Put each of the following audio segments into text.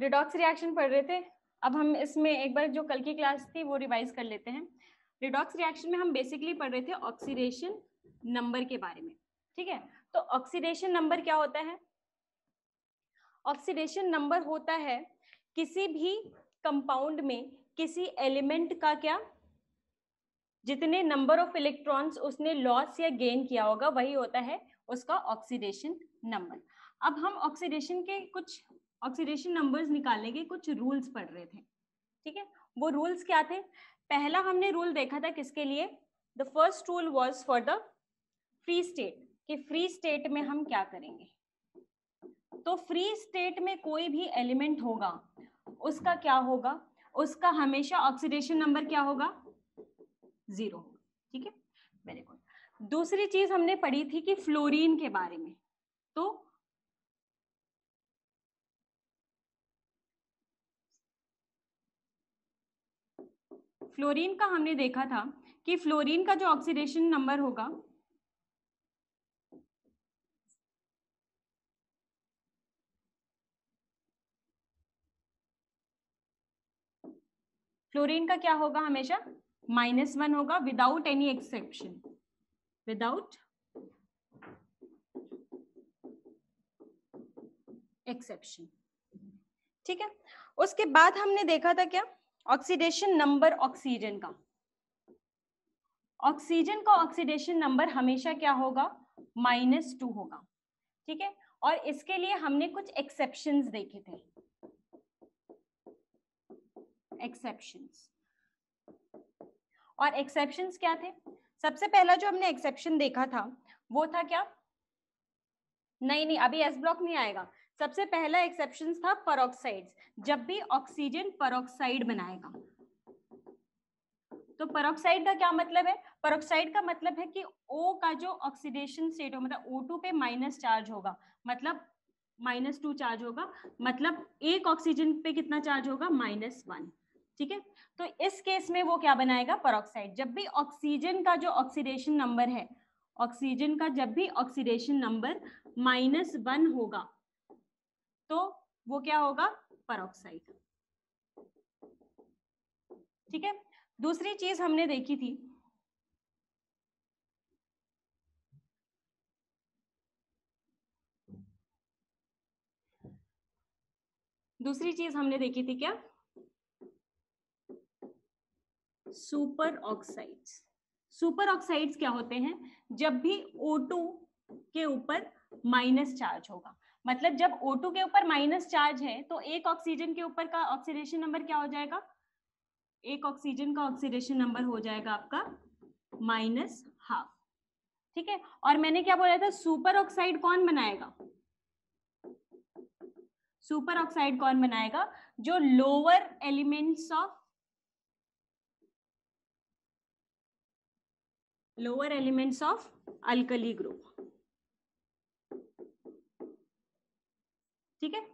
Redox reaction पढ़ रहे थे, अब हम इसमें एक बार जो कल की क्लास थी वो रिवाइज कर लेते हैं। रिडॉक्स रिएक्शन में हम बेसिकली पढ़ रहे थे ऑक्सीडेशन नंबर के बारे में, ठीक है। तो ऑक्सीडेशन नंबर क्या होता है? ऑक्सीडेशन नंबर होता है किसी भी कंपाउंड में किसी एलिमेंट का क्या, जितने नंबर ऑफ इलेक्ट्रॉन्स उसने लॉस या गेन किया होगा वही होता है उसका ऑक्सीडेशन नंबर। अब हम ऑक्सीडेशन के कुछ ऑक्सीडेशन नंबर्स निकालने के कुछ रूल्स पढ़ रहे थे, ठीक है। वो रूल्स क्या थे? पहला हमने रूल देखा था किसके लिए? The first rule was for the free state, कि फ्री स्टेट में हम क्या करेंगे। तो फ्री स्टेट में कोई भी एलिमेंट होगा उसका क्या होगा, उसका हमेशा ऑक्सीडेशन नंबर क्या होगा? 0 होगा, ठीक है। Very good. दूसरी चीज हमने पढ़ी थी कि फ्लोरीन के बारे में। तो फ्लोरीन का हमने देखा था कि फ्लोरीन का जो ऑक्सीडेशन नंबर होगा फ्लोरीन का क्या होगा? हमेशा -1 होगा, without any exception, without exception, ठीक है। उसके बाद हमने देखा था क्या? ऑक्सीडेशन नंबर ऑक्सीजन का। ऑक्सीजन का ऑक्सीडेशन नंबर हमेशा क्या होगा? -2 होगा, ठीक है। और इसके लिए हमने कुछ एक्सेप्शंस देखे थे, एक्सेप्शंस। और एक्सेप्शंस क्या थे? सबसे पहला जो हमने एक्सेप्शन देखा था वो था क्या? नहीं, अभी एस ब्लॉक नहीं आएगा। सबसे पहला एक्सेप्शन था पेरोक्साइड्स। जब भी ऑक्सीजन पेरोक्साइड बनाएगा, तो पेरोक्साइड का क्या मतलब है? पेरोक्साइड का मतलब है कि O का जो ऑक्सीडेशन स्टेट हो, मतलब O2 पे माइनस चार्ज होगा, मतलब -2 चार्ज होगा, मतलब एक ऑक्सीजन पे कितना चार्ज होगा? -1, ठीक है। तो इस केस में वो क्या बनाएगा? पेरोक्साइड। जब भी ऑक्सीजन का जो ऑक्सीडेशन नंबर है, ऑक्सीजन का जब भी ऑक्सीडेशन नंबर -1 होगा तो वो क्या होगा? पेरोक्साइड, ठीक है। दूसरी चीज हमने देखी थी, क्या? Super oxides. सुपर ऑक्साइड्स क्या होते हैं? जब भी O2 के ऊपर माइनस चार्ज होगा, मतलब जब O2 के ऊपर माइनस चार्ज है तो एक ऑक्सीजन के ऊपर का ऑक्सीडेशन नंबर क्या हो जाएगा? एक ऑक्सीजन का ऑक्सीडेशन नंबर हो जाएगा आपका -12, ठीक है। और मैंने क्या बोला था? सुपर ऑक्साइड कौन बनाएगा? सुपर ऑक्साइड कौन बनाएगा? जो lower elements of alkali group, ठीक है।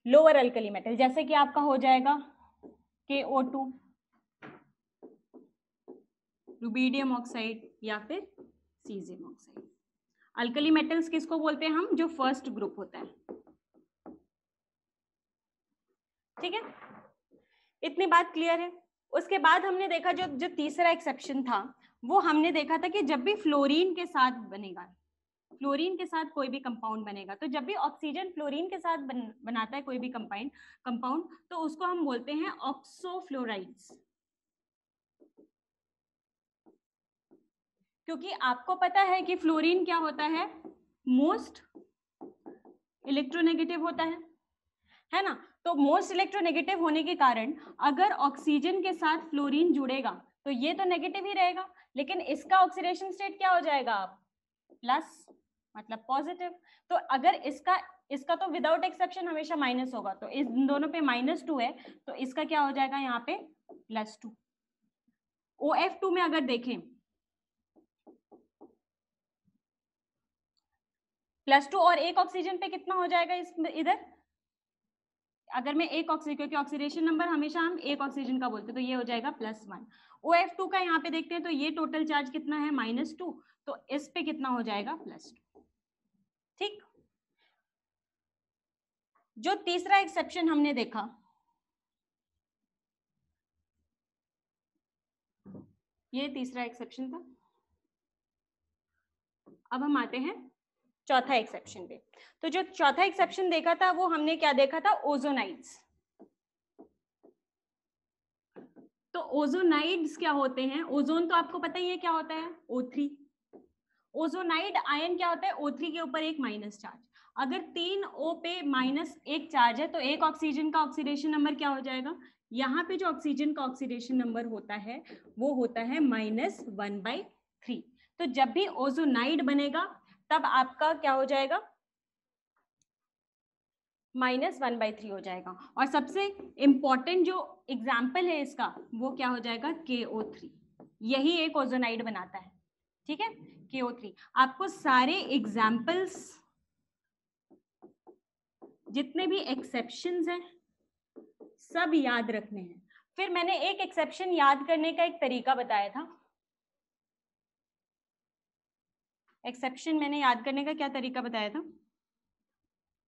लोअर अल्कली मेटल, जैसे कि आपका हो जाएगा KO2, रुबीडियम ऑक्साइड या फिर सीजियम ऑक्साइड। अल्कली मेटल्स किसको बोलते हैं हम? जो फर्स्ट ग्रुप होता है, ठीक है। इतनी बात क्लियर है। उसके बाद हमने देखा जो तीसरा एक्सेप्शन था वो हमने देखा था कि जब भी फ्लोरीन के साथ बनेगा, फ्लोरीन के साथ कोई भी कंपाउंड बनेगा, तो जब भी ऑक्सीजन फ्लोरीन के साथ बनाता है कोई भी कंपाउंड, तो उसको हम बोलते हैं ऑक्सोफ्लोराइड्स। क्योंकि आपको पता है कि फ्लोरीन क्या होता है? मोस्ट इलेक्ट्रोनेगेटिव होता है ना। तो मोस्ट इलेक्ट्रोनेगेटिव होने के कारण अगर ऑक्सीजन के साथ फ्लोरीन जुड़ेगा तो ये तो नेगेटिव ही रहेगा, लेकिन इसका ऑक्सीडेशन स्टेट क्या हो जाएगा? प्लस, मतलब पॉजिटिव। तो अगर इसका तो विदाउट एक्सेप्शन हमेशा माइनस होगा, तो इन दोनों पे -2 है, तो इसका क्या हो जाएगा यहाँ पे? +2। OF2 में अगर देखें +2 और एक ऑक्सीजन पे कितना हो जाएगा इधर? अगर मैं एक ऑक्सीजन, क्योंकि ऑक्सीडेशन नंबर हमेशा हम एक ऑक्सीजन का बोलते हैं, तो ये हो जाएगा +1। OF2 का यहाँ पे देखते हैं तो ये टोटल चार्ज कितना है? -2, तो इस पे कितना हो जाएगा? +2, ठीक। जो तीसरा एक्सेप्शन हमने देखा, ये तीसरा एक्सेप्शन था। अब हम आते हैं चौथा एक्सेप्शन पे। तो जो चौथा एक्सेप्शन देखा था वो हमने क्या देखा था, ओजोनाइड्स। तो ओजोनाइड्स क्या होते हैं, ओजोन तो आपको पता ही है क्या होता है, O3। ओजोनाइड आयन क्या होता है, O3 के ऊपर एक माइनस चार्ज। अगर 3O पे -1 चार्ज है तो एक ऑक्सीजन का ऑक्सीडेशन नंबर क्या हो जाएगा, यहाँ पे जो ऑक्सीजन का ऑक्सीडेशन नंबर होता है वो होता है -1/3। तो जब भी ओजोनाइड बनेगा तब आपका क्या हो जाएगा, -1/3 हो जाएगा। और सबसे इंपॉर्टेंट जो एग्जाम्पल है इसका वो क्या हो जाएगा, KO3। यही एक ओजोनाइड बनाता है, ठीक है, KO3। आपको सारे एग्जाम्पल्स, जितने भी एक्सेप्शंस हैं, सब याद रखने हैं। फिर मैंने एक एक्सेप्शन याद करने का एक तरीका बताया था। एक्सेप्शन मैंने याद करने का क्या तरीका बताया था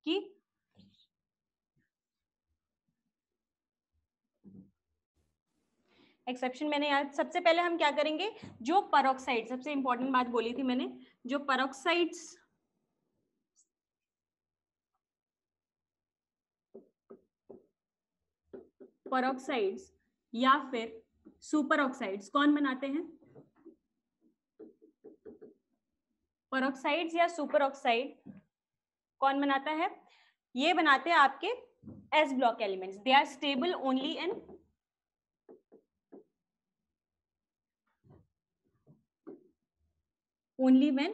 कि एक्सेप्शन मैंने याद, सबसे पहले हम क्या करेंगे, जो पेरोक्साइड, सबसे इंपॉर्टेंट बात बोली थी मैंने, जो पेरोक्साइड्स या फिर सुपर ऑक्साइड्स कौन बनाते हैं, पेरोक्साइड्स या सुपर ऑक्साइड कौन बनाता है, ये बनाते हैं आपके S block elements. They are stable only in only when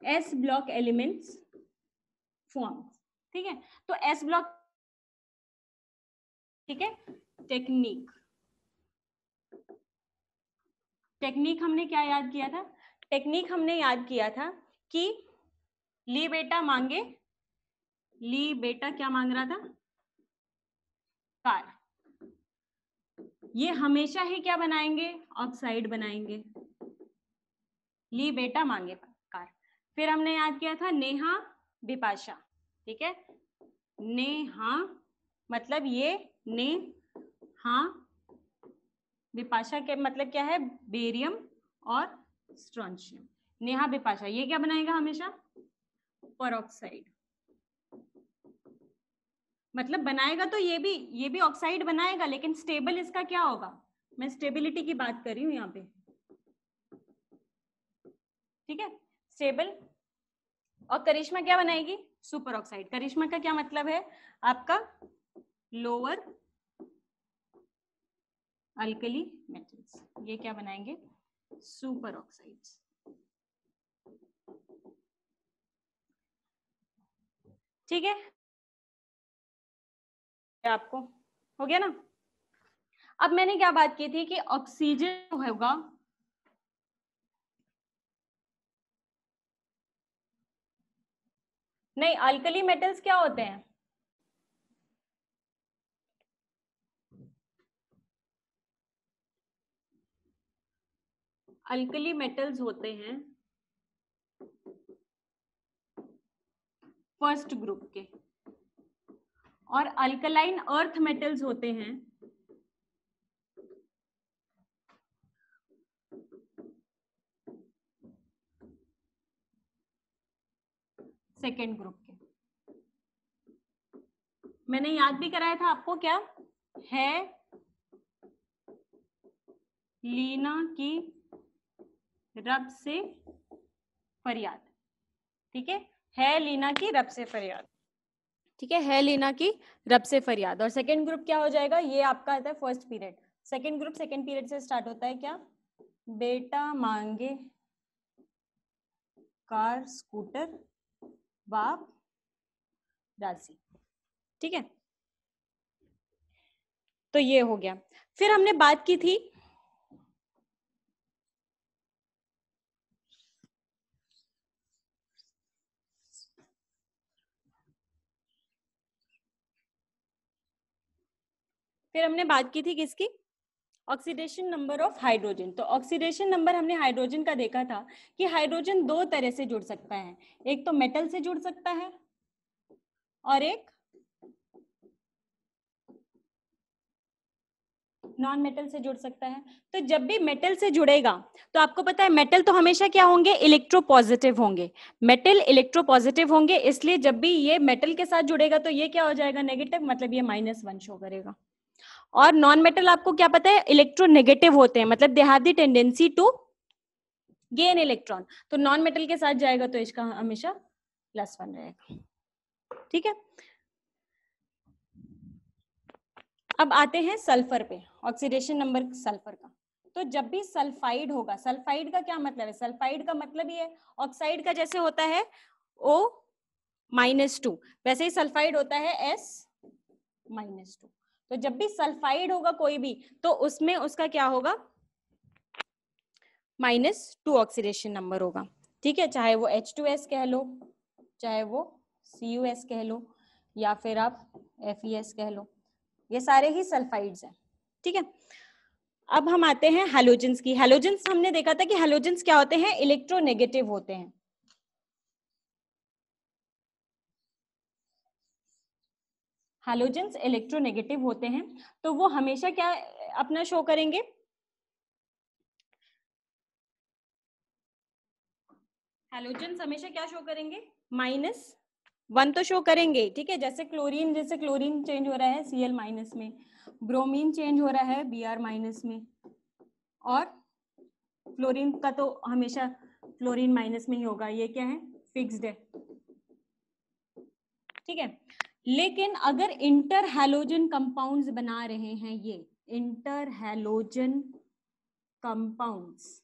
S block elements forms, ठीक है। तो S block, ठीक है। टेक्निक हमने क्या याद किया था, टेक्निक हमने याद किया था कि ली बेटा मांगे, ली बेटा क्या मांग रहा था, कार। ये हमेशा ही क्या बनाएंगे, ऑक्साइड बनाएंगे। ली बेटा मांगे कार। फिर हमने याद किया था नेहा बिपाशा, ठीक है। नेहा मतलब ये ने, हाँ, बिपाशा के मतलब क्या है, बेरियम और स्ट्रोंशियम। नेहा बिपाशा ये क्या बनाएगा हमेशा, पेरोक्साइड। मतलब बनाएगा तो ये भी ऑक्साइड बनाएगा, लेकिन स्टेबल इसका क्या होगा, मैं स्टेबिलिटी की बात कर रही हूँ यहाँ पे, ठीक है, स्टेबल। और करिश्मा क्या बनाएगी, सुपर ऑक्साइड। करिश्मा का क्या मतलब है आपका, लोअर अल्कली मेटल्स, ये क्या बनाएंगे, सुपर ऑक्साइड्स। ठीक है, आपको हो गया ना। अब मैंने क्या बात की थी कि ऑक्सीजन होगा, नहीं, अल्कली मेटल्स क्या होते हैं, अल्कली मेटल्स होते हैं फर्स्ट ग्रुप के, और अल्कलाइन अर्थ मेटल्स होते हैं सेकेंड ग्रुप के। मैंने याद भी कराया था आपको, क्या है लीना की रब से फरियाद, ठीक है लीना की रब से फरियाद, ठीक है लीना की रब से फरियाद। और सेकेंड ग्रुप क्या हो जाएगा, ये आपका आता है first period. Second group second period से स्टार्ट होता है, क्या, बेटा मांगे कार स्कूटर बाप राजी, ठीक है। तो ये हो गया। फिर हमने बात की थी किसकी, ऑक्सीडेशन नंबर ऑफ हाइड्रोजन। तो ऑक्सीडेशन नंबर हमने हाइड्रोजन का देखा था कि हाइड्रोजन दो तरह से जुड़ सकता है, एक तो मेटल से जुड़ सकता है और एक नॉन मेटल से जुड़ सकता है। तो जब भी मेटल से जुड़ेगा तो आपको पता है मेटल तो हमेशा क्या होंगे, इलेक्ट्रोपॉजिटिव होंगे, मेटल इलेक्ट्रोपॉजिटिव होंगे, इसलिए जब भी ये मेटल के साथ जुड़ेगा तो ये क्या हो जाएगा, नेगेटिव, मतलब ये -1 शो करेगा। और नॉन मेटल आपको क्या पता है, इलेक्ट्रोनेगेटिव होते हैं, मतलब they have the tendency to gain electron, तो नॉन मेटल के साथ जाएगा तो इसका हमेशा +1 रहेगा। ठीक है, अब आते हैं सल्फर पे, ऑक्सीडेशन नंबर सल्फर का। तो जब भी सल्फाइड होगा, सल्फाइड का क्या मतलब है, सल्फाइड का मतलब ये ऑक्साइड का जैसे होता है O-2, वैसे ही सल्फाइड होता है S-2। तो जब भी सल्फाइड होगा कोई भी तो उसमें उसका क्या होगा, -2 ऑक्सीडेशन नंबर होगा। ठीक है, चाहे वो H2S कह लो, चाहे वो CuS कह लो, या फिर आप FeS कह लो, ये सारे ही सल्फाइड्स हैं। ठीक है, अब हम आते हैं हैलोजेंस की। हैलोजेंस हमने देखा था कि हैलोजेंस क्या होते हैं, इलेक्ट्रोनेगेटिव होते हैं। हैलोजेंस इलेक्ट्रोनेगेटिव होते हैं, तो वो हमेशा क्या अपना शो करेंगे, हैलोजेंस हमेशा क्या शो करेंगे, -1 तो शो करेंगे। ठीक है, जैसे क्लोरीन, जैसे क्लोरीन चेंज हो रहा है Cl- में, ब्रोमीन चेंज हो रहा है Br- में, और फ्लोरीन का तो हमेशा फ्लोरीन माइनस में ही होगा, ये क्या है, फिक्स्ड है। ठीक है, लेकिन अगर इंटर हैलोजन कंपाउंड्स बना रहे हैं, ये inter halogen compounds,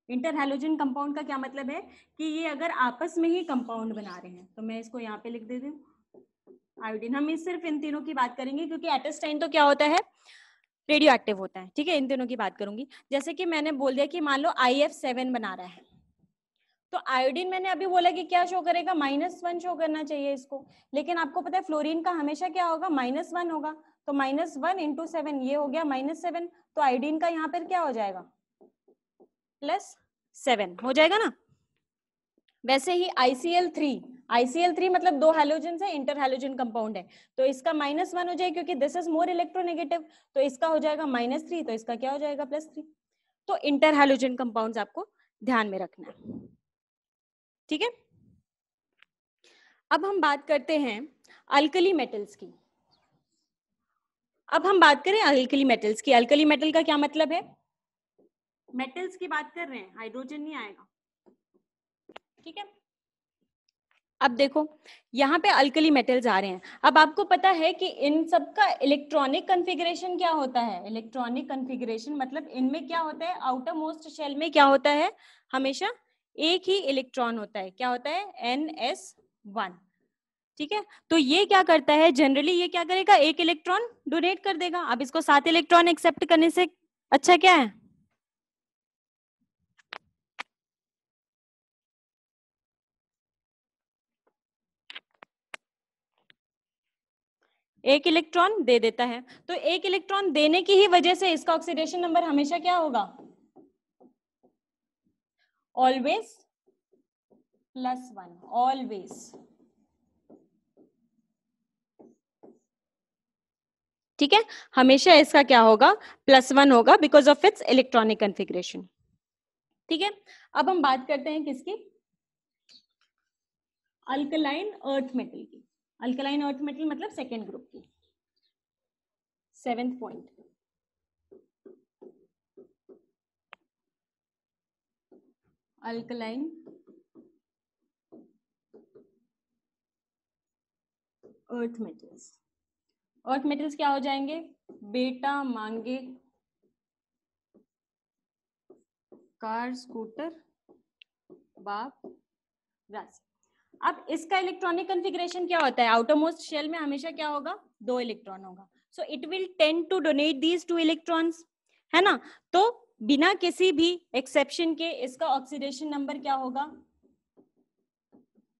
inter halogen compound का क्या मतलब है कि ये अगर आपस में ही कंपाउंड बना रहे हैं, तो मैं इसको यहाँ पे लिख देती हूँ आयोडीन। हम सिर्फ इन तीनों की बात करेंगे क्योंकि एटस्टाइन तो क्या होता है, रेडियो एक्टिव होता है। ठीक है, इन तीनों की बात करूंगी। जैसे कि मैंने बोल दिया कि मान लो IF7 बना रहा है, तो आयोडीन मैंने अभी बोला कि क्या शो करेगा, -1 शो करना चाहिए इसको, लेकिन आपको पता है फ्लोरीन का हमेशा क्या होगा, -1 होगा, तो -1 × 7 ये हो गया -7, तो आयोडीन का यहाँ पर क्या हो जाएगा, +7 हो जाएगा ना। वैसे ही ICl3 मतलब 2 हैलोजन है, इंटर हैलोजन कंपाउंड है, तो इसका -1 हो जाएगा क्योंकि दिस इज मोर इलेक्ट्रोनेगेटिव, तो इसका हो जाएगा -3, तो इसका क्या हो जाएगा, +3। तो इंटर हैलोजन कंपाउंड्स आपको ध्यान में रखना है। ठीक है, अब हम बात करते हैं अल्कली मेटल्स की। अब हम बात करें अल्कली मेटल्स की। अल्कली मेटल का क्या मतलब है, मेटल्स की बात कर रहे हैं, हाइड्रोजन नहीं आएगा। ठीक है, अब देखो यहाँ पे अल्कली मेटल्स आ रहे हैं। अब आपको पता है कि इन सब का इलेक्ट्रॉनिक कॉन्फ़िगरेशन क्या होता है, इलेक्ट्रॉनिक कॉन्फ़िगरेशन मतलब इनमें क्या होता है, आउटर मोस्ट शेल में क्या होता है, हमेशा एक ही इलेक्ट्रॉन होता है, क्या होता है, NS1। ठीक है, तो ये क्या करता है, जनरली ये क्या करेगा, एक इलेक्ट्रॉन डोनेट कर देगा। अब इसको 7 इलेक्ट्रॉन एक्सेप्ट करने से अच्छा क्या है, एक इलेक्ट्रॉन दे देता है। तो एक इलेक्ट्रॉन देने की ही वजह से इसका ऑक्सीडेशन नंबर हमेशा क्या होगा, ऑलवेज +1, ऑलवेज। ठीक है, हमेशा इसका क्या होगा, +1 होगा because of its electronic configuration. ठीक है, अब हम बात करते हैं किसकी, अल्कलाइन अर्थ मेटल की। अल्कलाइन अर्थ मेटल मतलब सेकेंड ग्रुप की। 7th point, alkaline earth metals. Earth metals क्या हो जाएंगे, बेटा मांगे कार स्कूटर बाप राज। अब इसका इलेक्ट्रॉनिक कॉन्फ़िगरेशन क्या होता है, आउटर मोस्ट शेल में हमेशा क्या होगा, 2 इलेक्ट्रॉन होगा, so it will tend to donate these 2 electrons, है ना। तो बिना किसी भी एक्सेप्शन के इसका ऑक्सीडेशन नंबर क्या होगा,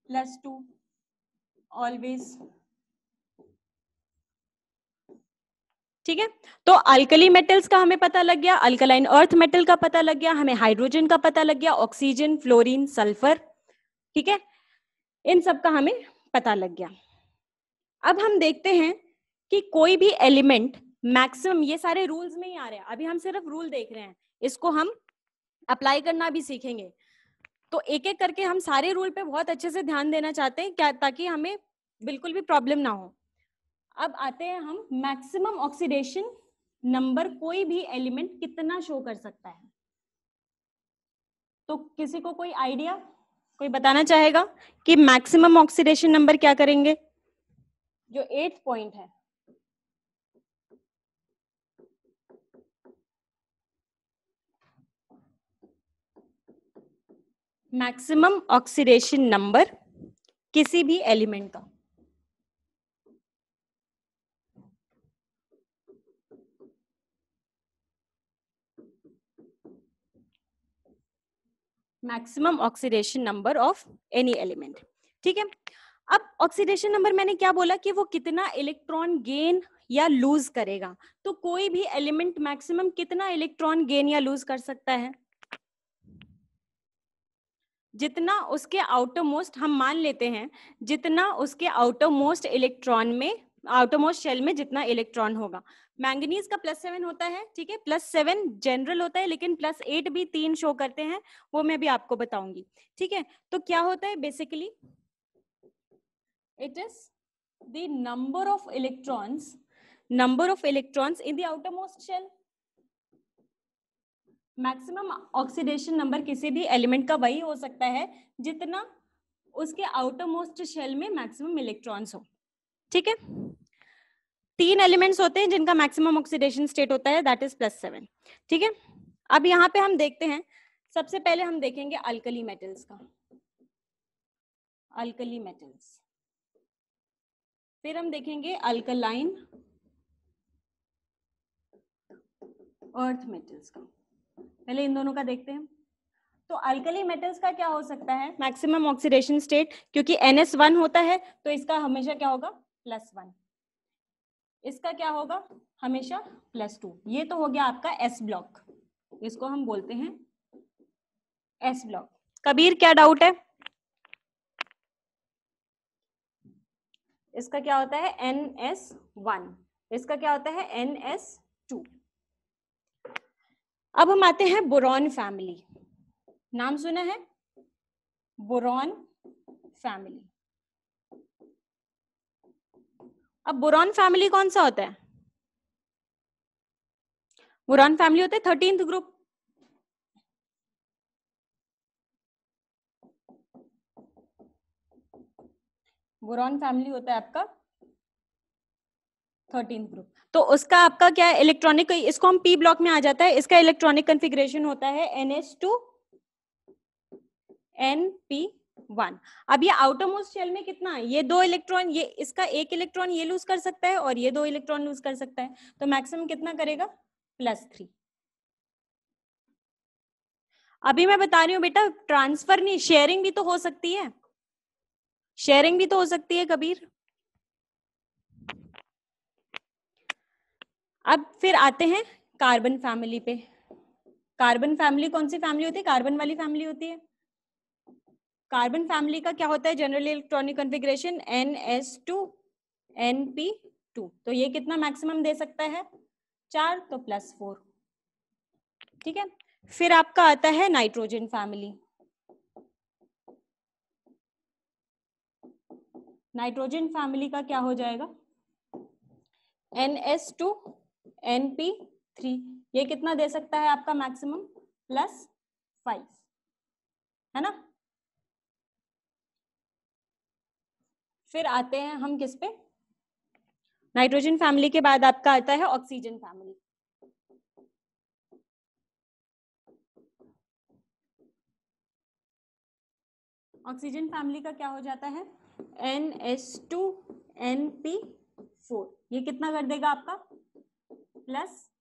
+2 ऑलवेज। ठीक है, तो अल्कली मेटल्स का हमें पता लग गया, अल्कलाइन अर्थ मेटल का पता लग गया, हमें हाइड्रोजन का पता लग गया, ऑक्सीजन, फ्लोरीन, सल्फर। ठीक है, इन सब का हमें पता लग गया। अब हम देखते हैं कि कोई भी एलिमेंट मैक्सिमम, ये सारे रूल्स में ही आ रहे हैं, अभी हम सिर्फ रूल देख रहे हैं, इसको हम अप्लाई करना भी सीखेंगे। तो एक एक करके हम सारे रूल पे बहुत अच्छे से ध्यान देना चाहते हैं क्या, ताकि हमें बिल्कुल भी प्रॉब्लम ना हो। अब आते हैं हम मैक्सिमम ऑक्सीडेशन नंबर कोई भी एलिमेंट कितना शो कर सकता है। तो किसी को कोई आइडिया, कोई बताना चाहेगा कि मैक्सिमम ऑक्सीडेशन नंबर क्या करेंगे? जो 8th पॉइंट है, मैक्सिमम ऑक्सीडेशन नंबर किसी भी एलिमेंट का। Maximum oxidation number of any element, ठीक है। अब ऑक्सीडेशन नंबर मैंने क्या बोला कि वो कितना इलेक्ट्रॉन गेन या लूज करेगा। तो कोई भी एलिमेंट मैक्सिमम कितना इलेक्ट्रॉन गेन या लूज कर सकता है? जितना उसके आउटर मोस्ट, हम मान लेते हैं जितना उसके आउटर मोस्ट इलेक्ट्रॉन में, आउटर मोस्ट शेल में जितना इलेक्ट्रॉन होगा। मैंगनीज का +7 होता है, ठीक है, +7 जनरल होता है, लेकिन +8 भी 3 शो करते हैं, वो मैं भी आपको बताऊंगी, ठीक है। तो क्या होता है basically, it is the number of electrons in the outermost shell. Maximum oxidation number किसी भी एलिमेंट का वही हो सकता है जितना उसके आउटर मोस्ट शेल में मैक्सिमम इलेक्ट्रॉन्स हो, ठीक है। 3 एलिमेंट्स होते हैं जिनका मैक्सिमम ऑक्सीडेशन स्टेट होता है, दैट इज +7, ठीक है। अब यहाँ पे हम देखते हैं, सबसे पहले हम देखेंगे अल्कली मेटल्स का, अल्कली मेटल्स, फिर हम देखेंगे अल्कलाइन अर्थ मेटल्स का। पहले इन दोनों का देखते हैं। तो अल्कली मेटल्स का क्या हो सकता है मैक्सिमम ऑक्सीडेशन स्टेट, क्योंकि NS1 होता है तो इसका हमेशा क्या होगा, +1, इसका क्या होगा हमेशा +2। ये तो हो गया आपका S ब्लॉक, इसको हम बोलते हैं S ब्लॉक। कबीर क्या डाउट है? इसका क्या होता है NS1, इसका क्या होता है NS2। अब हम आते हैं बोरॉन फैमिली, नाम सुना है बोरॉन फैमिली। अब बोरॉन फैमिली कौन सा होता है? बोरॉन फैमिली होता है 13th ग्रुप। बोरॉन फैमिली होता है आपका 13th ग्रुप। तो उसका आपका क्या है इलेक्ट्रॉनिक, इसको हम P ब्लॉक में आ जाता है, इसका इलेक्ट्रॉनिक कॉन्फ़िगरेशन होता है NH2 NP1। अब ये आउटर मोस्ट शेल में कितना है, ये 2 इलेक्ट्रॉन, ये इसका 1 इलेक्ट्रॉन ये लूज कर सकता है और ये 2 इलेक्ट्रॉन लूज कर सकता है, तो मैक्सिमम कितना करेगा +3। अभी मैं बता रही हूँ बेटा, ट्रांसफर नहीं, शेयरिंग भी तो हो सकती है, शेयरिंग भी तो हो सकती है कबीर। अब फिर आते हैं कार्बन फैमिली पे। कार्बन फैमिली कौन सी फैमिली होती है? कार्बन वाली फैमिली होती है। कार्बन फैमिली का क्या होता है general electronic configuration NS2 NP2। तो ये कितना मैक्सिमम दे सकता है 4, तो +4, ठीक है। फिर आपका आता है नाइट्रोजन फैमिली। नाइट्रोजन फैमिली का क्या हो जाएगा NS2 NP3। ये कितना दे सकता है आपका मैक्सिमम +5, है ना। फिर आते हैं हम किस पे, नाइट्रोजन फैमिली के बाद आपका आता है ऑक्सीजन फैमिली। ऑक्सीजन फैमिली का क्या हो जाता है NH2 NP4। ये कितना कर देगा आपका +6।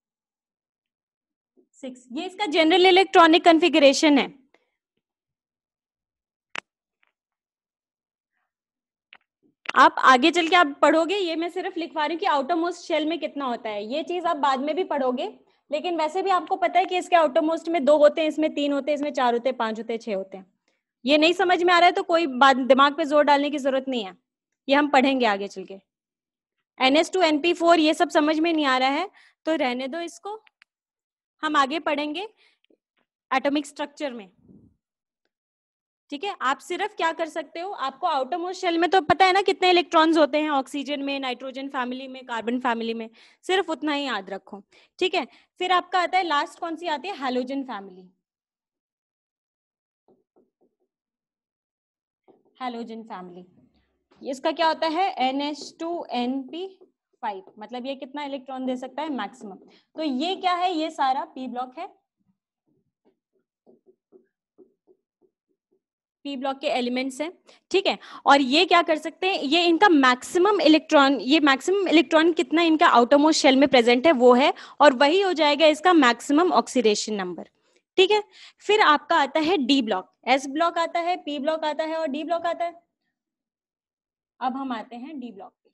ये इसका जनरल इलेक्ट्रॉनिक कॉन्फ़िगरेशन है। आप आगे चल के आप पढ़ोगे, ये मैं सिर्फ लिखवा रही हूँ कि आउटर मोस्ट शेल में कितना होता है, ये चीज आप बाद में भी पढ़ोगे, लेकिन वैसे भी आपको पता है कि इसके आउटर मोस्ट में 2 होते हैं, इसमें 3 होते हैं, इसमें 4 होते हैं, 5 होते हैं, 6 होते हैं। ये नहीं समझ में आ रहा है तो कोई बात दिमाग पे जोर डालने की जरूरत नहीं है, ये हम पढ़ेंगे आगे चल के। NH2NP4 ये सब समझ में नहीं आ रहा है तो रहने दो इसको, हम आगे पढ़ेंगे एटॉमिक स्ट्रक्चर में। ठीक है, आप सिर्फ क्या कर सकते हो, आपको आउटर मोस्ट शेल में तो पता है ना कितने इलेक्ट्रॉन्स होते हैं, ऑक्सीजन में, नाइट्रोजन फैमिली में, कार्बन फैमिली में, सिर्फ उतना ही याद रखो। ठीक है, फिर आपका आता है लास्ट कौन सी आती है, हैलोजन फैमिली। हैलोजन फैमिली इसका क्या होता है, NH2NP5, मतलब ये कितना इलेक्ट्रॉन दे सकता है, मैक्सिमम। तो ये क्या है, ये सारा पी ब्लॉक है, पी ब्लॉक के एलिमेंट्स हैं। ठीक है, और ये क्या कर सकते हैं, ये इनका मैक्सिमम इलेक्ट्रॉन, ये मैक्सिमम इलेक्ट्रॉन कितना इनका आउटर मोस्ट शेल में प्रेजेंट है वो है, और वही हो जाएगा इसका मैक्सिमम ऑक्सीडेशन नंबर। ठीक है, फिर आपका आता है डी ब्लॉक, एस ब्लॉक आता है, पी ब्लॉक आता है और डी ब्लॉक आता है। अब हम आते हैं डी ब्लॉक पे।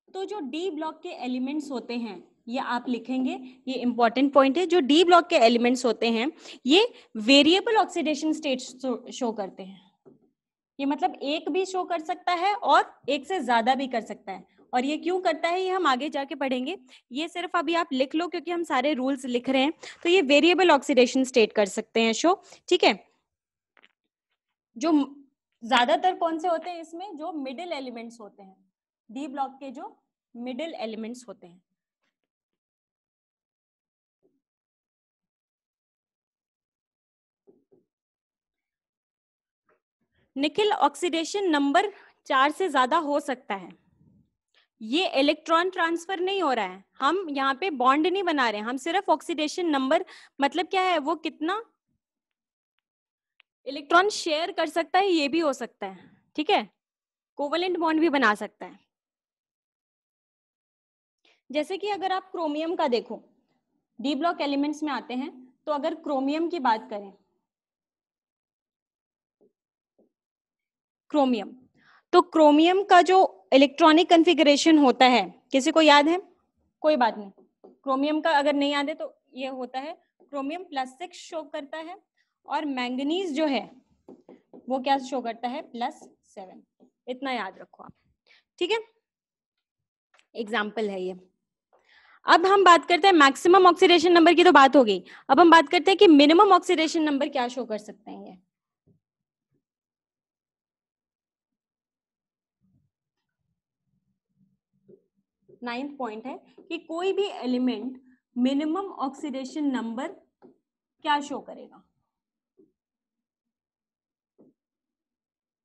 तो जो डी ब्लॉक के एलिमेंट्स होते हैं, ये आप लिखेंगे, ये इंपॉर्टेंट पॉइंट है, जो डी ब्लॉक के एलिमेंट्स होते हैं ये वेरिएबल ऑक्सीडेशन स्टेट शो करते हैं। ये मतलब एक भी शो कर सकता है और एक से ज्यादा भी कर सकता है, और ये क्यों करता है ये हम आगे जाके पढ़ेंगे। ये सिर्फ अभी आप लिख लो क्योंकि हम सारे रूल्स लिख रहे हैं। तो ये वेरिएबल ऑक्सीडेशन स्टेट कर सकते हैं शो। ठीक है, जो ज्यादातर कौन से होते हैं इसमें, जो मिडिल एलिमेंट्स होते हैं, डी ब्लॉक के जो मिडिल एलिमेंट्स होते हैं। निकेल ऑक्सीडेशन नंबर 4 से ज्यादा हो सकता है। ये इलेक्ट्रॉन ट्रांसफर नहीं हो रहा है, हम यहाँ पे बॉन्ड नहीं बना रहे हैं, हम सिर्फ ऑक्सीडेशन नंबर, मतलब क्या है, वो कितना इलेक्ट्रॉन शेयर कर सकता है ये भी हो सकता है। ठीक है, कोवलेंट बॉन्ड भी बना सकता है। जैसे कि अगर आप क्रोमियम का देखो, डी ब्लॉक एलिमेंट्स में आते हैं, तो अगर क्रोमियम की बात करें, क्रोमियम, तो क्रोमियम का जो इलेक्ट्रॉनिक कॉन्फ़िगरेशन होता है, किसी को याद है, कोई बात नहीं, क्रोमियम का अगर नहीं याद है तो ये होता है, क्रोमियम +6 शो करता है, और मैंगनीज जो है वो क्या शो करता है, +7। इतना याद रखो आप। ठीक है, एग्जाम्पल है ये। अब हम बात करते हैं मैक्सिमम ऑक्सीडेशन नंबर की, तो बात हो गई। अब हम बात करते हैं कि मिनिमम ऑक्सीडेशन नंबर क्या शो कर सकते हैं ये। 9th पॉइंट है कि कोई भी एलिमेंट मिनिमम ऑक्सीडेशन नंबर क्या शो करेगा।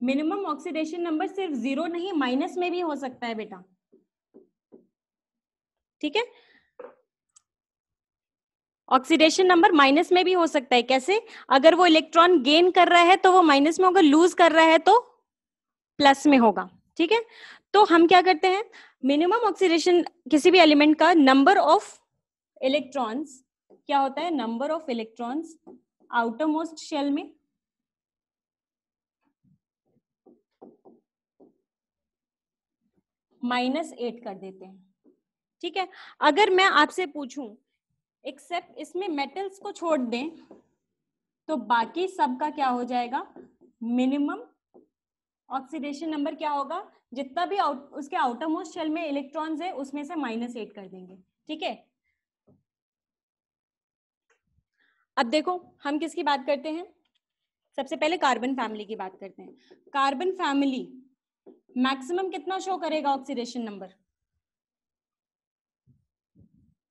मिनिमम ऑक्सीडेशन नंबर सिर्फ 0 नहीं, माइनस में भी हो सकता है बेटा। ठीक है, ऑक्सीडेशन नंबर माइनस में भी हो सकता है। कैसे, अगर वो इलेक्ट्रॉन गेन कर रहा है तो वो माइनस में होगा, लूज कर रहा है तो प्लस में होगा। ठीक है, तो हम क्या करते हैं, मिनिमम ऑक्सीडेशन किसी भी एलिमेंट का नंबर ऑफ इलेक्ट्रॉन्स क्या होता है, number of electrons outermost shell में -8 कर देते हैं। ठीक है, अगर मैं आपसे पूछूं एक्सेप्ट इसमें मेटल्स को छोड़ दें तो बाकी सबका क्या हो जाएगा, मिनिमम ऑक्सीडेशन नंबर क्या होगा, जितना भी उसके आउटर मोस्ट शेल में इलेक्ट्रॉन्स है उसमें से -8 कर देंगे। ठीक है, अब देखो हम किसकी बात करते हैं, सबसे पहले कार्बन फैमिली की बात करते हैं। कार्बन फैमिली मैक्सिमम कितना शो करेगा ऑक्सीडेशन नंबर,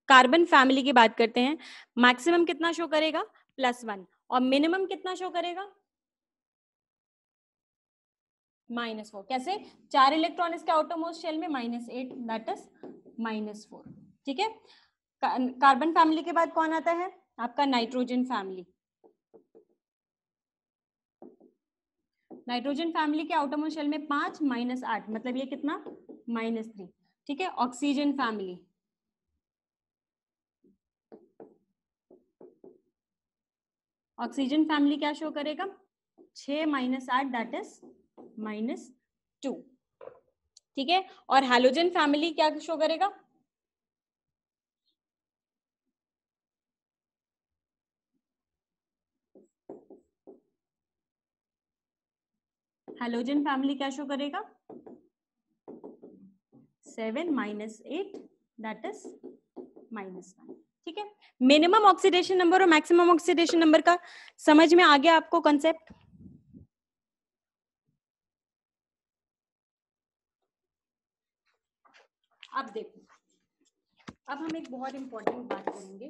कार्बन फैमिली की बात करते हैं, मैक्सिमम कितना शो करेगा, +1, और मिनिमम कितना शो करेगा, -4। कैसे, 4 इलेक्ट्रॉन इसके आउटर मोस्ट शेल में, -8 दैट इज -4। ठीक है, कार्बन फैमिली के बाद कौन आता है, आपका नाइट्रोजन फैमिली। नाइट्रोजन फैमिली के आउटर मोस्ट शेल में 5 -8, मतलब ये कितना, -3। ठीक है, ऑक्सीजन फैमिली, ऑक्सीजन फैमिली क्या शो करेगा, 6 -8 दैट इज -2। ठीक है, और हैलोजन फैमिली क्या शो करेगा, हैलोजन फैमिली क्या शो करेगा, 7 minus 8 that is -1. ठीक है, मिनिमम ऑक्सीडेशन नंबर और मैक्सिमम ऑक्सीडेशन नंबर का समझ में आ गया आपको कॉन्सेप्ट? अब देखो, अब हम एक बहुत इंपॉर्टेंट बात करेंगे।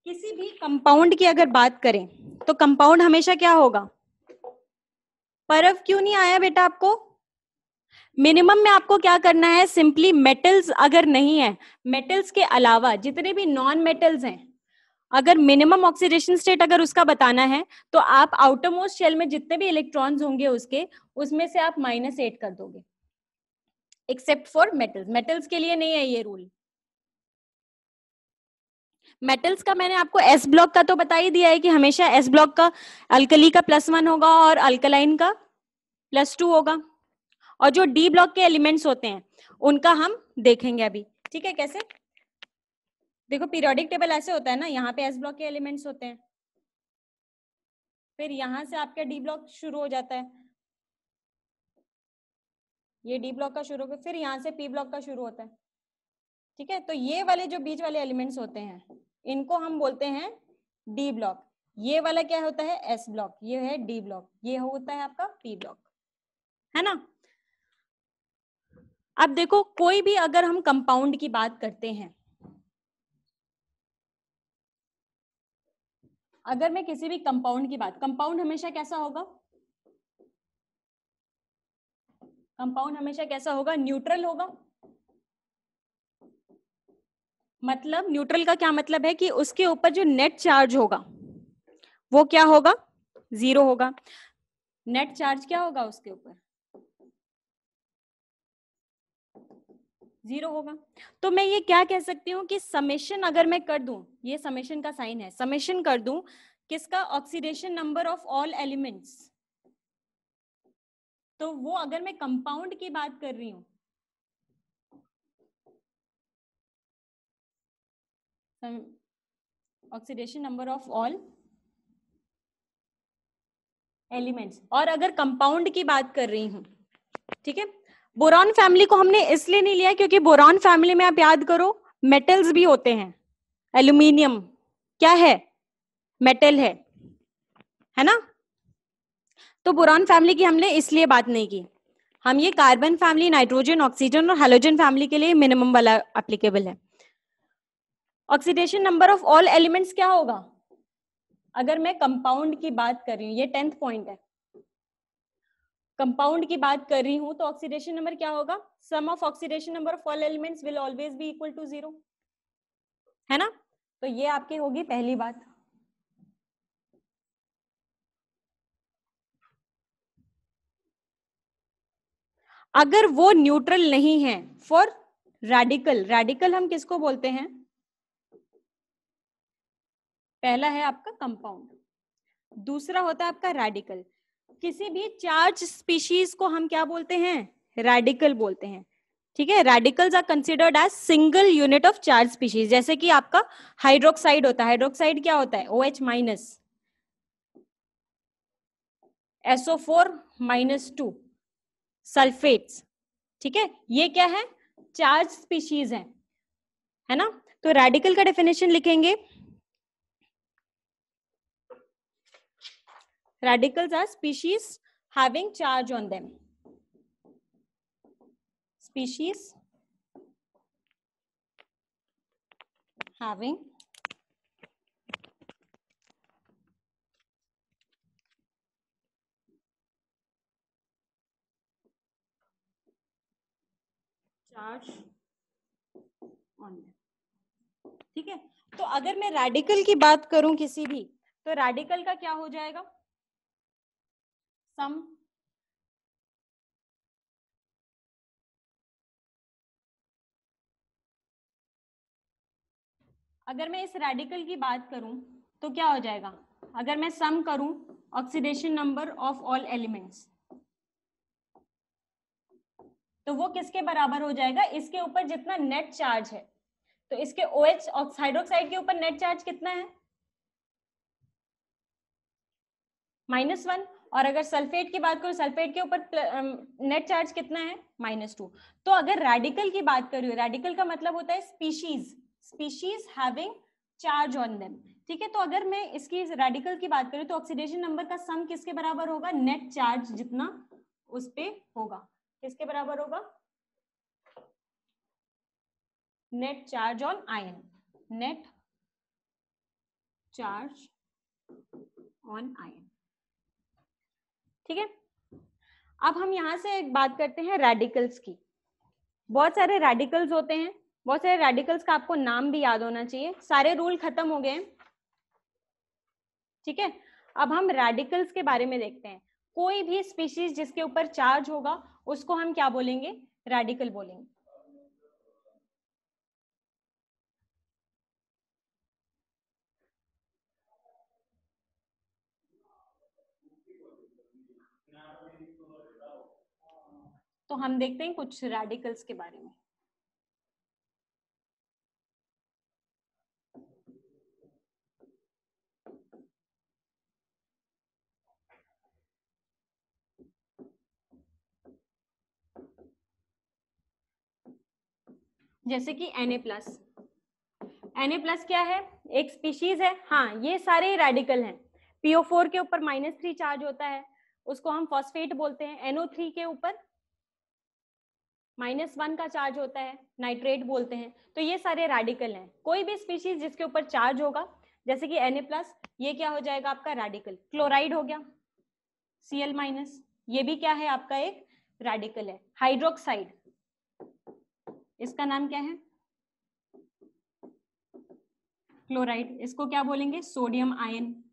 किसी भी कंपाउंड की अगर बात करें तो कंपाउंड हमेशा क्या होगा? परव क्यों नहीं आया बेटा आपको? मिनिमम में आपको क्या करना है, सिंपली मेटल्स अगर नहीं है, मेटल्स के अलावा जितने भी नॉन मेटल्स हैं, अगर मिनिमम ऑक्सीडेशन स्टेट अगर उसका बताना है तो आप आउटर मोस्ट शेल में जितने भी इलेक्ट्रॉन्स होंगे उसके, उसमें से आप -8 कर दोगे, एक्सेप्ट फॉर मेटल्स। मेटल्स के लिए नहीं है ये रूल। मेटल्स का मैंने आपको एस ब्लॉक का तो बता ही दिया है कि हमेशा एस ब्लॉक का अल्कली का +1 होगा और अल्कलाइन का +2 होगा, और जो डी ब्लॉक के एलिमेंट्स होते हैं उनका हम देखेंगे अभी। ठीक है, कैसे? देखो पीरियोडिक टेबल ऐसे होता है ना, यहाँ पे एस ब्लॉक के एलिमेंट्स होते हैं, फिर यहाँ से आपका डी ब्लॉक शुरू हो जाता है, ये डी ब्लॉक का शुरू होकर फिर यहाँ से पी ब्लॉक का शुरू होता है। ठीक है, तो ये वाले जो बीच वाले एलिमेंट्स होते हैं इनको हम बोलते हैं डी ब्लॉक। ये वाला क्या होता है? एस ब्लॉक, ये है डी ब्लॉक, ये होता है आपका पी ब्लॉक, है ना। अब देखो, कोई भी अगर हम कंपाउंड की बात करते हैं, अगर मैं किसी भी कंपाउंड की बात, कंपाउंड हमेशा कैसा होगा? कंपाउंड हमेशा कैसा होगा? न्यूट्रल होगा। मतलब न्यूट्रल का क्या मतलब है कि उसके ऊपर जो नेट चार्ज होगा वो क्या होगा? 0 होगा। नेट चार्ज क्या होगा उसके ऊपर? 0 होगा। तो मैं ये क्या कह सकती हूँ कि समेशन अगर मैं कर दूं, ये समेशन का साइन है, समेशन कर दूं किसका? Oxidation number of all elements, तो वो अगर मैं कंपाउंड की बात कर रही हूं, oxidation number of all elements, और अगर कंपाउंड की बात कर रही हूं, ठीक है। बोरॉन फैमिली को हमने इसलिए नहीं लिया क्योंकि बोरॉन फैमिली में आप याद करो मेटल्स भी होते हैं, एल्यूमिनियम क्या है? मेटल है ना। तो बोरॉन फैमिली की हमने इसलिए बात नहीं की। हम ये कार्बन फैमिली, नाइट्रोजन, ऑक्सीजन और हैलोजन फैमिली के लिए मिनिमम वाला एप्लीकेबल है। Oxidation number of all elements क्या होगा? अगर मैं कंपाउंड की बात कर रही हूँ, ये 10th पॉइंट है, कंपाउंड की बात कर रही हूं तो ऑक्सीडेशन नंबर क्या होगा? Sum of oxidation number of all elements will always be equal to 0, है ना। तो ये आपकी होगी पहली बात। अगर वो न्यूट्रल नहीं है, फॉर रेडिकल, रेडिकल हम किसको बोलते हैं? पहला है आपका कंपाउंड, दूसरा होता है आपका रेडिकल। किसी भी चार्ज स्पीशीज को हम क्या बोलते हैं? रेडिकल बोलते हैं। ठीक है, radicals are considered as single unit of charge species. जैसे कि आपका हाइड्रोक्साइड होता है, हाइड्रोक्साइड क्या होता है? OH-, SO4-2 sulphates. ठीक है, ये क्या है? चार्ज स्पीशीज है ना। तो रेडिकल का डेफिनेशन लिखेंगे, radicals are species having charge on them, species having charge on them। ठीक है, तो अगर मैं रेडिकल की बात करूं किसी भी, तो रेडिकल का क्या हो जाएगा? सम अगर मैं इस रेडिकल की बात करूं तो क्या हो जाएगा? अगर मैं सम करूं oxidation number of all elements, तो वो किसके बराबर हो जाएगा? इसके ऊपर जितना नेट चार्ज है, तो इसके OH हाइड्रोक्साइड के ऊपर नेट चार्ज कितना है? -1। और अगर सल्फेट की बात करूं, सल्फेट के ऊपर नेट चार्ज कितना है, -2। तो अगर रेडिकल की बात करूं, रेडिकल का मतलब होता है species having charge on them, ठीक है। तो अगर मैं इसकी रेडिकल की बात करूं तो ऑक्सीडेशन नंबर का सम किसके बराबर होगा, नेट चार्ज जितना उस पे होगा, किसके बराबर होगा, net charge on ion, net charge on ion, ठीक है। अब हम यहां से एक बात करते हैं रेडिकल्स की। बहुत सारे रेडिकल्स होते हैं, बहुत सारे रेडिकल्स का आपको नाम भी याद होना चाहिए। सारे रूल खत्म हो गए, ठीक है। अब हम रेडिकल्स के बारे में देखते हैं। कोई भी स्पीशीज जिसके ऊपर चार्ज होगा उसको हम क्या बोलेंगे, रेडिकल बोलेंगे। तो हम देखते हैं कुछ रेडिकल्स के बारे में। जैसे कि Na+ क्या है, एक स्पीशीज है। हाँ, ये सारे रेडिकल हैं। PO4 के ऊपर -3 चार्ज होता है, उसको हम फॉस्फेट बोलते हैं। NO3 के ऊपर -1 का चार्ज होता है, नाइट्रेट बोलते हैं। तो ये सारे रेडिकल हैं। कोई भी स्पीशीज जिसके ऊपर चार्ज होगा, जैसे कि Na+, ये क्या हो जाएगा आपका रेडिकल। क्लोराइड हो गया Cl-, ये भी क्या है आपका एक रेडिकल है। हाइड्रोक्साइड, इसका नाम क्या है, क्लोराइड, इसको क्या बोलेंगे, सोडियम आयन।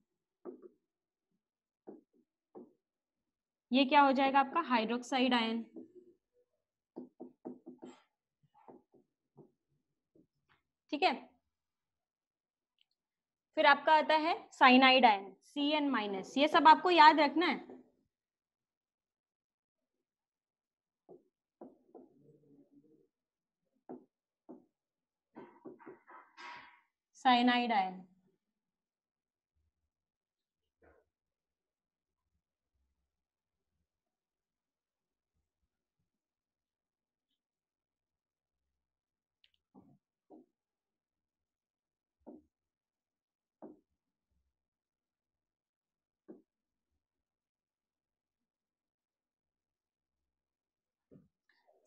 ये क्या हो जाएगा आपका हाइड्रोक्साइड आयन, ठीक है। फिर आपका आता है साइनाइड आयन, Cn-, ये सब आपको याद रखना है। साइनाइड आयन,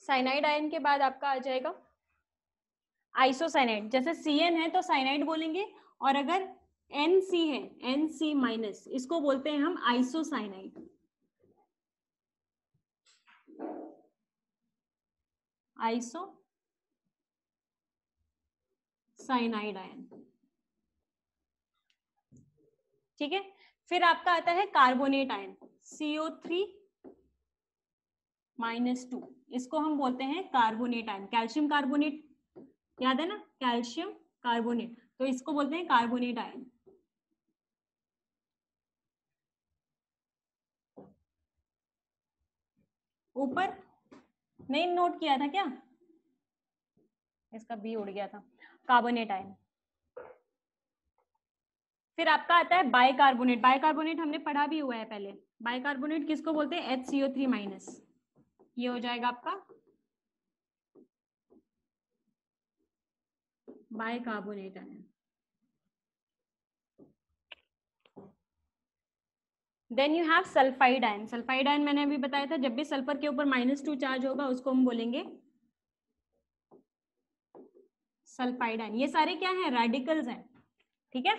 साइनाइड आयन के बाद आपका आ जाएगा आइसोसाइनाइड। जैसे Cn है तो साइनाइड बोलेंगे, और अगर Nc है, Nc-, इसको बोलते हैं हम आइसोसाइनाइड, आइसोसाइनाइड आयन, ठीक है। फिर आपका आता है कार्बोनेट आयन, CO3-2, इसको हम बोलते हैं कार्बोनेट आयन। कैल्शियम कार्बोनेट याद है ना, कैल्शियम कार्बोनेट, तो इसको बोलते हैं कार्बोनेट आयन। ऊपर नहीं नोट किया था क्या, इसका बी उड़ गया था, कार्बोनेट आयन। फिर आपका आता है बाइकार्बोनेट। बाइकार्बोनेट हमने पढ़ा भी हुआ है पहले। बाइकार्बोनेट किसको बोलते हैं, HCO3-, ये हो जाएगा आपका bicarbonate ion. Then you have sulphide ion. Sulphide ion मैंने अभी बताया था, जब भी सल्फर के ऊपर -2 चार्ज होगा उसको हम बोलेंगे सल्फाइड आयन। ये सारे क्या है, रेडिकल्स हैं, ठीक है।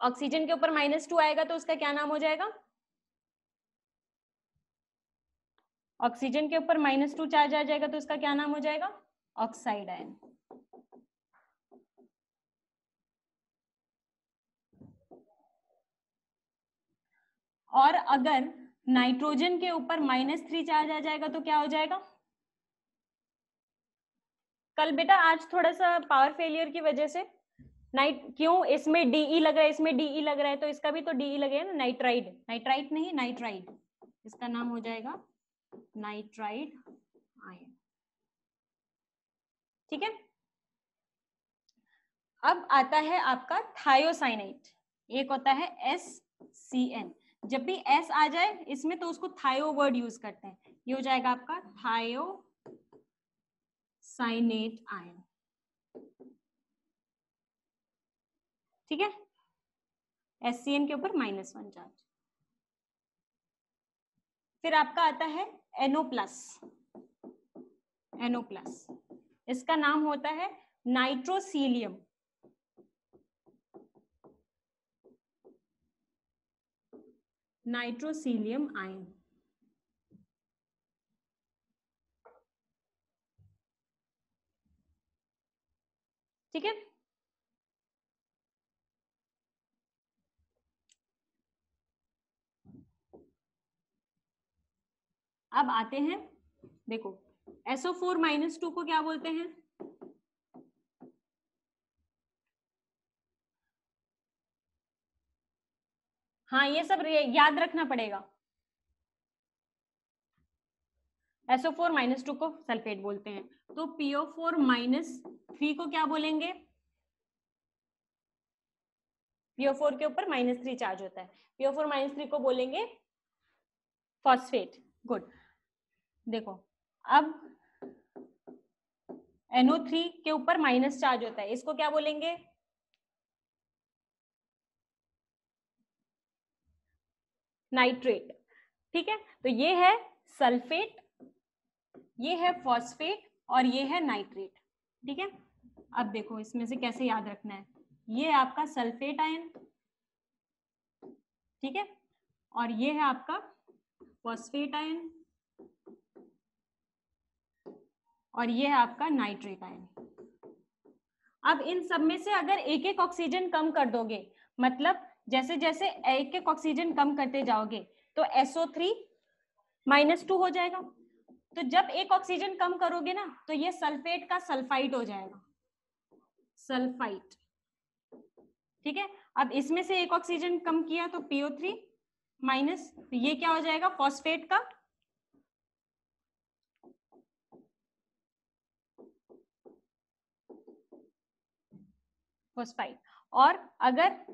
ऑक्सीजन के ऊपर -2 आएगा तो उसका क्या नाम हो जाएगा, ऑक्सीजन के ऊपर -2 चार्ज आ जाएगा तो उसका क्या नाम हो जाएगा, ऑक्साइड आयन। और अगर नाइट्रोजन के ऊपर -3 चार्ज आ जाएगा तो क्या हो जाएगा, कल बेटा आज थोड़ा सा पावर फेलियर की वजह से क्यों इसमें डीई लग रहा है, इसमें डीई लग रहा है, तो इसका भी तो डीई लगेगा ना, नाइट्राइड, नाइट्राइट नहीं नाइट्राइड, इसका नाम हो जाएगा नाइट्राइड आयन, ठीक है। अब आता है आपका थायोसाइनाइड, एक होता है SCN। जब भी एस आ जाए इसमें तो उसको थायो वर्ड यूज करते हैं, ये हो जाएगा आपका थायोसाइनेट आयन, ठीक है, SCN के ऊपर -1 चार्ज। फिर आपका आता है NO+, इसका नाम होता है नाइट्रोसीलियम, आयन, ठीक है। अब आते हैं, देखो SO4-2 को क्या बोलते हैं? हाँ ये सब याद रखना पड़ेगा। SO4-2 को सल्फेट बोलते हैं, तो PO4-3 को क्या बोलेंगे? PO4 के ऊपर -3 चार्ज होता है, PO4-3 को बोलेंगे फॉस्फेट। गुड। देखो अब NO3 के ऊपर माइनस चार्ज होता है, इसको क्या बोलेंगे? नाइट्रेट, ठीक है। तो ये है सल्फेट, ये है फॉस्फेट और ये है नाइट्रेट, ठीक है। अब देखो इसमें से कैसे याद रखना है, ये आपका सल्फेट आयन, ठीक है, और ये है आपका फॉस्फेट आयन और ये है आपका नाइट्रेट आयन। अब इन सब में से अगर एक एक ऑक्सीजन कम कर दोगे, मतलब जैसे जैसे एक एक ऑक्सीजन कम करते जाओगे तो SO3-2 हो जाएगा। तो जब एक ऑक्सीजन कम करोगे ना तो ये सल्फेट का सल्फाइड हो जाएगा, सल्फाइड, ठीक है। अब इसमें से एक ऑक्सीजन कम किया तो PO3-, तो ये क्या हो जाएगा? फॉस्फेट का फॉस्फाइड। और अगर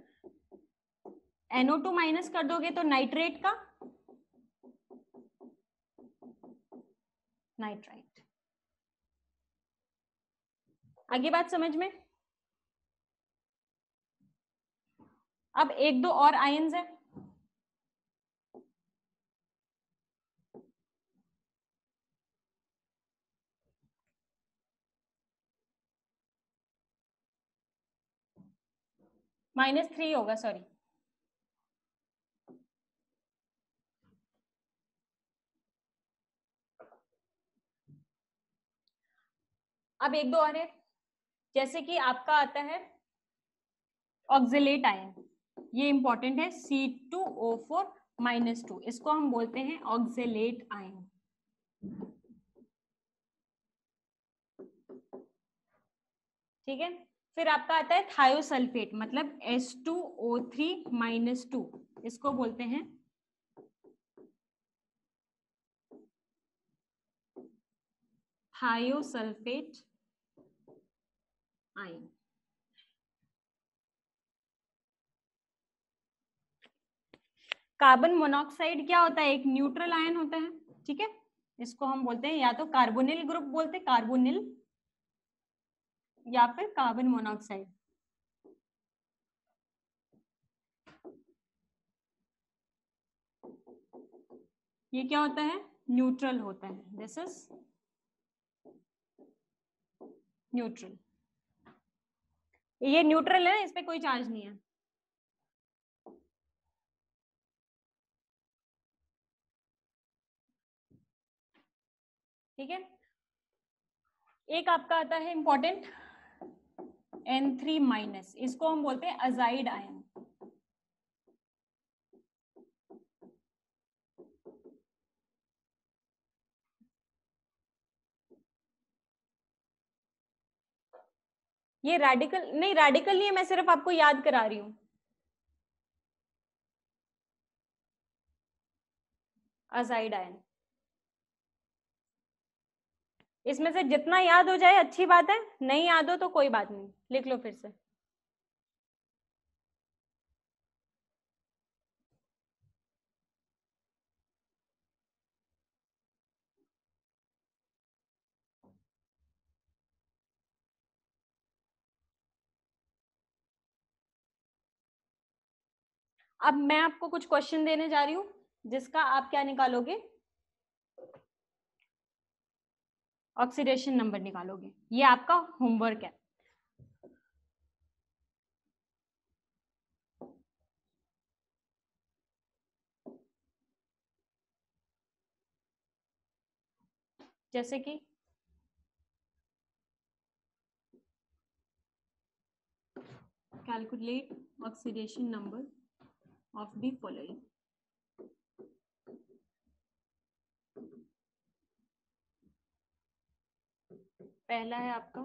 NO2- कर दोगे तो नाइट्रेट का नाइट्राइट। आगे बात समझ में? अब एक दो और आयन्स है, -3 होगा, सॉरी, अब एक दो और है, जैसे कि आपका आता है ऑक्जेलेट आयन, ये इंपॉर्टेंट है, C2O4-2, इसको हम बोलते हैं ऑक्जेलेट आयन, ठीक है। फिर आपका आता है थायोसल्फेट, मतलब H2O3-2, इसको बोलते हैं थायोसल्फेट आयन। कार्बन मोनोऑक्साइड क्या होता है? एक न्यूट्रल आयन होता है, ठीक है, इसको हम बोलते हैं या तो कार्बोनिल ग्रुप बोलते हैं, कार्बोनिल, या फिर कार्बन मोनोऑक्साइड। ये क्या होता है? न्यूट्रल होता है, दिस इज न्यूट्रल, ये न्यूट्रल है, इस पे कोई चार्ज नहीं है। ठीक है, एक आपका आता है इंपॉर्टेंट N3-, इसको हम बोलते हैं अजाइड आयन, ये रेडिकल नहीं, रेडिकल नहीं है, मैं सिर्फ आपको याद करा रही हूं, अजाइड आयन। इसमें से जितना याद हो जाए अच्छी बात है, नहीं याद हो तो कोई बात नहीं, लिख लो फिर से। अब मैं आपको कुछ क्वेश्चन देने जा रही हूं जिसका आप क्या निकालोगे, ऑक्सीडेशन नंबर निकालोगे। ये आपका होमवर्क है। जैसे कि calculate oxidation number of the following. पहला है आपका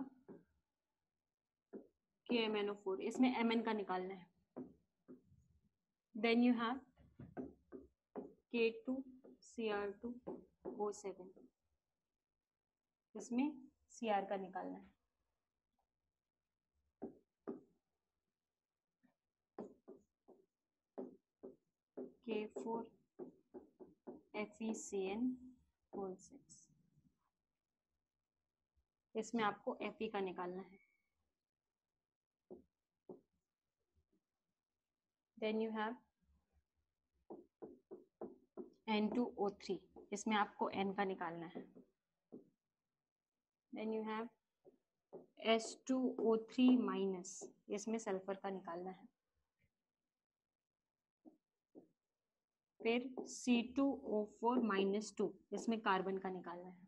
KMnO4, इसमें Mn का निकालना है। देन यू हैव K2Cr2O7, इसमें Cr का निकालना है। K4FeCN6, इसमें आपको Fe का निकालना है। देन यू हैव N2O3, इसमें आपको N का निकालना है। देन यू हैव H2O3-, इसमें सल्फर का निकालना है। फिर C2O4-2, इसमें कार्बन का निकालना है।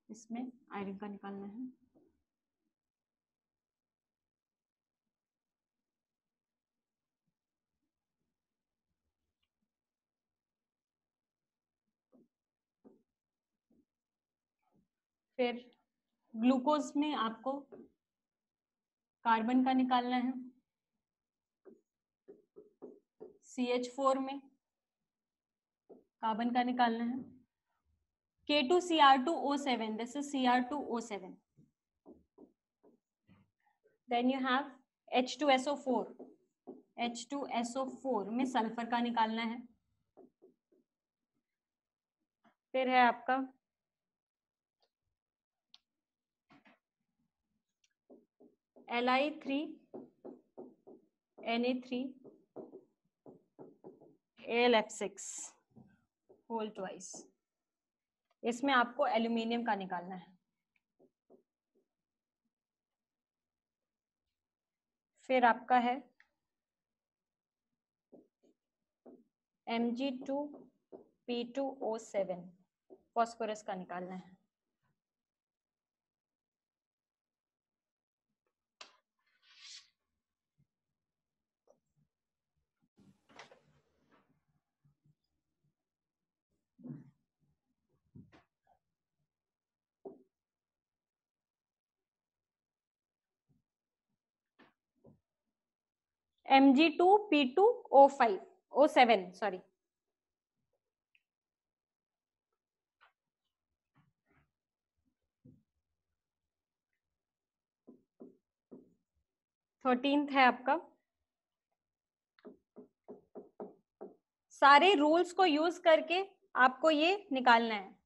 इसमें आयरन का निकालना है। फिर ग्लूकोज में आपको कार्बन का निकालना है। CH4 में कार्बन का निकालना है। K2Cr2O7, this is Cr2O7. Then you have H2SO4, H2SO4 में सल्फर का निकालना है। फिर है आपका Li3Na3AlF6 होल ट्वाइस, इसमें आपको एल्यूमिनियम का निकालना है। फिर आपका है Mg2P2O7, फॉस्फोरस का निकालना है। Mg2P2O7, सॉरी, थर्टीन्थ है आपका। सारे रूल्स को यूज करके आपको ये निकालना है।